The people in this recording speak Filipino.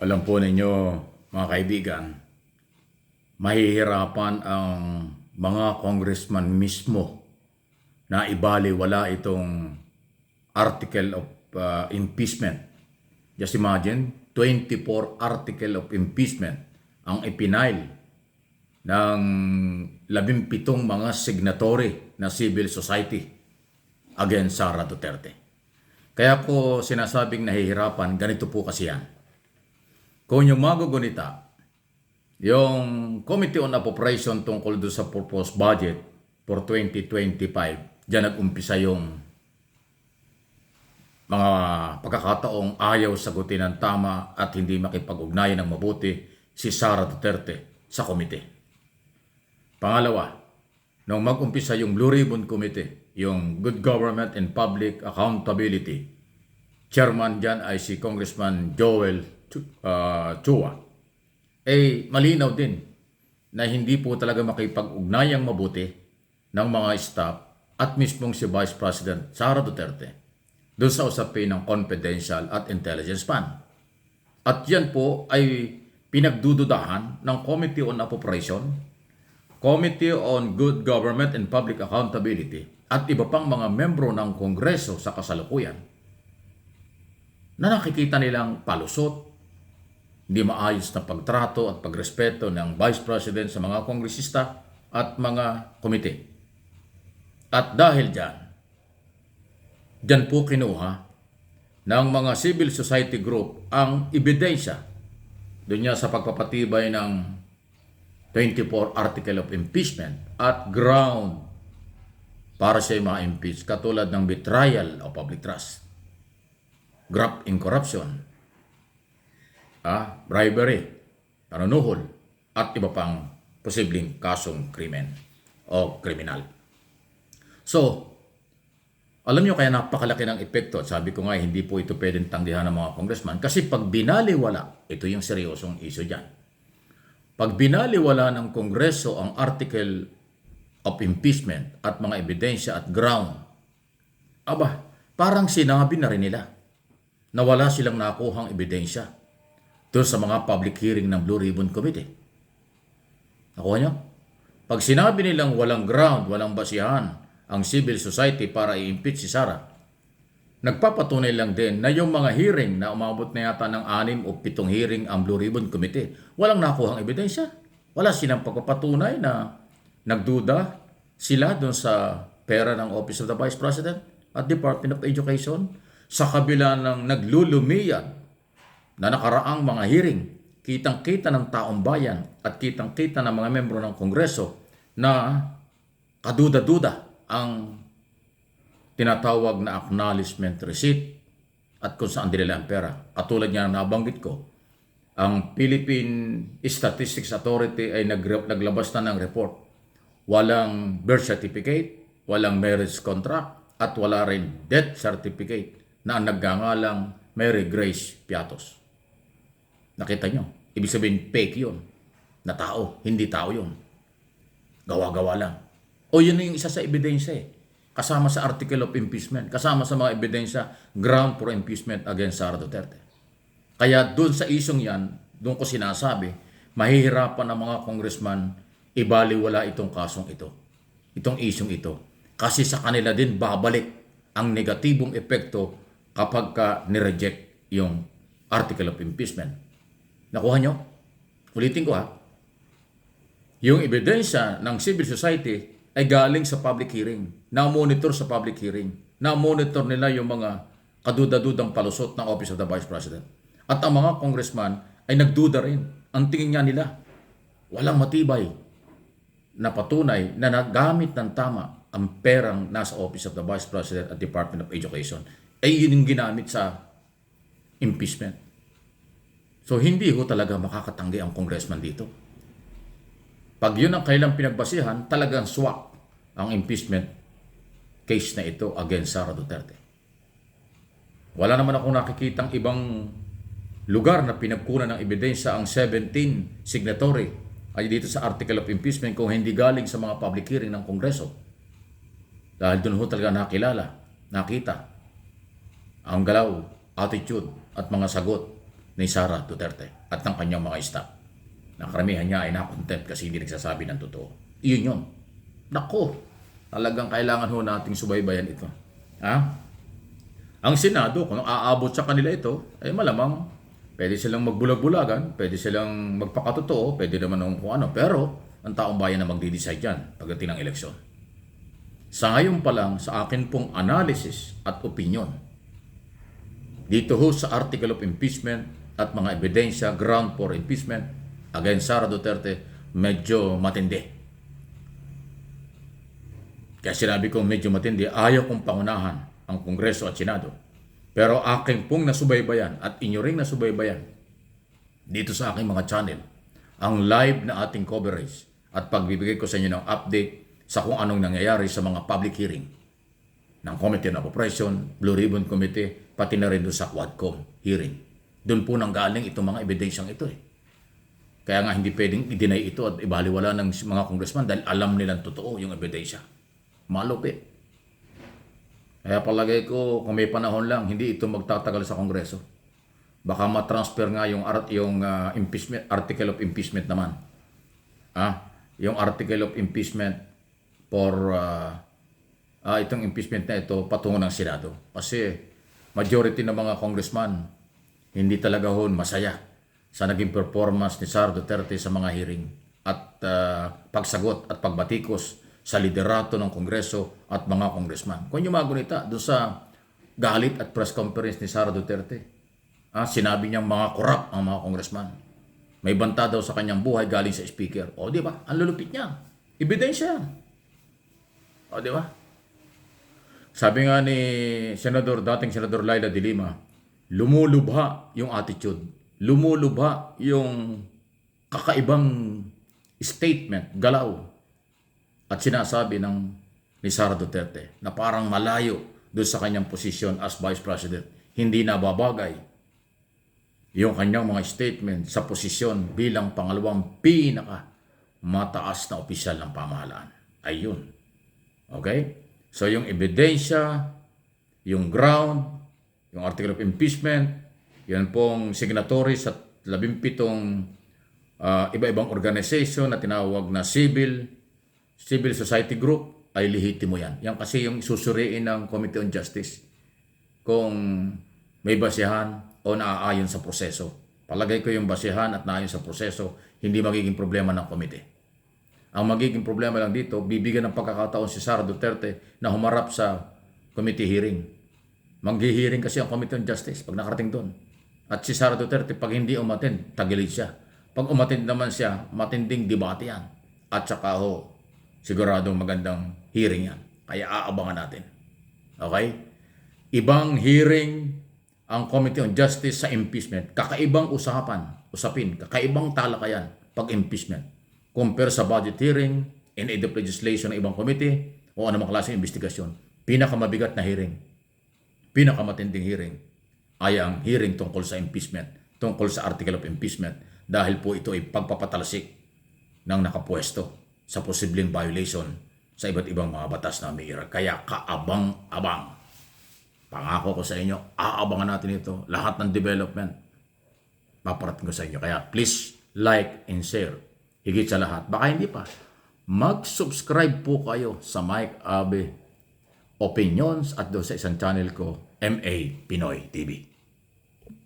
Alam po ninyo, mga kaibigan, mahihirapan ang mga congressman mismo na ibaliwala itong article of impeachment. Just imagine, 24 article of impeachment ang ipinail ng 17 mga signatory na civil society against Sara Duterte. Kaya ko sinasabing nahihirapan, ganito po kasi yan. Kung yung magugunita, yung Committee on Appropriation tungkol doon sa proposed budget for 2025, diyan nag-umpisa yung mga pagkakataong ayaw sagutin ng tama at hindi makipag-ugnayan ng mabuti si Sara Duterte sa komite. Pangalawa, nung mag-umpisa yung Blue Ribbon Committee, yung Good Government and Public Accountability, chairman dyan ay si Congressman Joel Chua. Malinaw din na hindi po talaga makipag-ugnayang mabuti ng mga staff at mismong si Vice President Sara Duterte doon sa usapin ng confidential at intelligence fund. At yan po ay pinagdududahan ng Committee on Appropriation, Committee on Good Government and Public Accountability at iba pang mga membro ng Kongreso sa kasalukuyan na nakikita nilang palusot, hindi maayos na pagtrato at pagrespeto ng Vice President sa mga kongresista at mga komite. At dahil dyan po kinuha ng mga civil society group ang ebidensya doon niya sa pagpapatibay ng 24 article of impeachment at ground para siya ma-impeach katulad ng betrayal of public trust, graft in corruption, bribery, panunuhol, at iba pang posibleng kasong krimen o kriminal. So, alam nyo kaya napakalaki ng epekto. Sabi ko nga, hindi po ito pwedeng tanggihan ng mga congressman kasi pag binaliwala, ito yung seryosong issue dyan. Pag binaliwala ng Kongreso ang article of impeachment at mga ebidensya at ground, parang sinabi na rin nila na wala silang nakuhang ebidensya doon sa mga public hearing ng Blue Ribbon Committee. Nakuha nyo? Pag sinabi nilang walang ground, walang basihan ang civil society para i-impeach si Sara, nagpapatunay lang din na yung mga hearing na umabot na yata ng 6 o 7 hearing ang Blue Ribbon Committee, walang nakuhang ebidensya. Wala silang pagpapatunay na nagduda sila doon sa pera ng Office of the Vice President at Department of Education sa kabila ng naglulumiyan na nakaraang mga hearing. Kitang-kita ng taong bayan at kitang-kita ng mga membro ng Kongreso na kaduda-duda ang tinatawag na acknowledgement receipt at kung saan dinala ang pera. Katulad niya na nabanggit ko, ang Philippine Statistics Authority ay naglabas na ng report. Walang birth certificate, walang marriage contract, at wala rin death certificate na ang nagngangalang Mary Grace Piatos. Nakita nyo? Ibig sabihin, fake yun. Na tao. Hindi tao yun. Gawa-gawa lang. O yun yung isa sa ebidensya kasama sa article of impeachment. Kasama sa mga ebidensya, ground for impeachment against Sara Duterte. Kaya doon sa isyong yan, doon ko sinasabi, mahihirapan ng mga congressman ibaliwala itong kasong ito. Itong isyong ito. Kasi sa kanila din babalik ang negatibong epekto kapag nireject yung article of impeachment. Nakuha nyo? Ulitin ko Yung ebidensya ng civil society ay galing sa public hearing. Na-monitor sa public hearing. Na-monitor nila yung mga kaduda-dudang palusot ng Office of the Vice President. At ang mga congressman ay nagduda rin. Ang tingin nga nila, walang matibay na patunay na nagamit ng tama ang perang nasa Office of the Vice President at Department of Education. Yun yung ginamit sa impeachment. So, hindi ho talaga makakatanggi ang congressman dito. Pag yun ang kailang pinagbasihan, talagang swak ang impeachment case na ito against Sara Duterte. Wala naman akong nakikitang ibang lugar na pinagkunan ng ebidensya ang 17 signatory ay dito sa article of impeachment kung hindi galing sa mga public hearing ng Kongreso. Dahil doon ho talaga nakita ang galaw, attitude at mga sagot ni Sara Duterte at ng kanyang mga staff. Na karamihan niya ay na-contempt kasi hindi nagsasabi ng totoo. Iyon yun. Nako, talagang kailangan ho nating subaybayan ito. Ha? Ang Senado, kung aabot sa kanila ito, ay malamang pwede silang magbulag-bulagan, pwede silang magpakatotoo, pwede naman kung ano. Pero ang taong bayan na magdi-decide yan pagdating ng eleksyon. Sa ngayon pa lang, sa akin pong analysis at opinion, dito ho sa article of impeachment at mga ebidensya, ground for impeachment against Sara Duterte, medyo matindi. Kaya sinabi kong medyo matindi, ayaw kong pangunahan ang Kongreso at Senado. Pero aking pong nasubaybayan at inyo ring nasubaybayan dito sa aking mga channel, ang live na ating coverage at pagbibigay ko sa inyo ng update sa kung anong nangyayari sa mga public hearing ng Committee on Appropriation, Blue Ribbon Committee, pati na rin doon sa Quadcom hearing. Doon po nanggaling itong mga ebidensyang ito eh. Kaya nga hindi pwedeng i-deny ito at ibaliwala ng mga congressman dahil alam nilang totoo yung ebidensya. Malupit. Kaya palagay ko, kung may panahon lang, hindi ito magtatagal sa Kongreso. Baka matransfer nga yung impeachment, article of impeachment naman. Yung article of impeachment for itong impeachment na ito patungo ng Senado. Kasi majority ng mga congressman hindi talaga hon masaya sa naging performance ni Sara Duterte sa mga hearing at pagsagot at pagbatikos sa liderato ng Kongreso at mga congressman. Kung yung mga gunita doon sa galit at press conference ni Sara Duterte, sinabi niyang mga korap ang mga congressman. May banta daw sa kanyang buhay galing sa speaker. O di ba? Ang lulupit niya. Ebidensya. O di ba? Sabi nga ni dating Senador Laila de Lima, lumulubha yung attitude. Lumulubha yung kakaibang statement, galaw at sinasabi ni Sara Duterte na parang malayo doon sa kanyang posisyon as Vice President. Hindi nababagay yung kanyang mga statement sa posisyon bilang pangalawang pinaka mataas na opisyal ng pamahalaan. Ayun. Okay? So yung ebidensya, yung ground, yung article of impeachment, yan pong signatories at 17 iba-ibang organization na tinawag na civil society group ay lehitimo yan. Yan kasi yung susuriin ng Committee on Justice kung may basihan o naaayon sa proseso. Palagay ko yung basihan at naayon sa proseso, hindi magiging problema ng komite. Ang magiging problema lang dito, bibigyan ng pagkakataon si Sara Duterte na humarap sa committee hearing. Maghi-hearing kasi ang Committee on Justice pag nakarating doon. At si Sara Duterte, pag hindi umattend, tagilid siya. Pag umattend naman siya, matinding debate yan. At saka siguradong magandang hearing yan. Kaya aabangan natin. Okay? Ibang hearing ang Committee on Justice sa impeachment. Kakaibang usapin, kakaibang talakayan pag impeachment. Compare sa budget hearing, in aid of legislation ng ibang committee, o anumang klaseng investigasyon. Pinakamabigat na hearing, pinakamatinding hearing, ay ang hearing tungkol sa impeachment, tungkol sa article of impeachment, dahil po ito ay pagpapatalsik ng nakapwesto sa posibleng violation sa iba't ibang mga batas na umiiral. Kaya kaabang-abang. Pangako ko sa inyo, aabangan natin ito. Lahat ng development, paparating ko sa inyo. Kaya please like and share. Higit sa lahat, baka hindi pa, mag-subscribe po kayo sa Mike Abe Opinions at doon sa isang channel ko, MA Pinoy TV.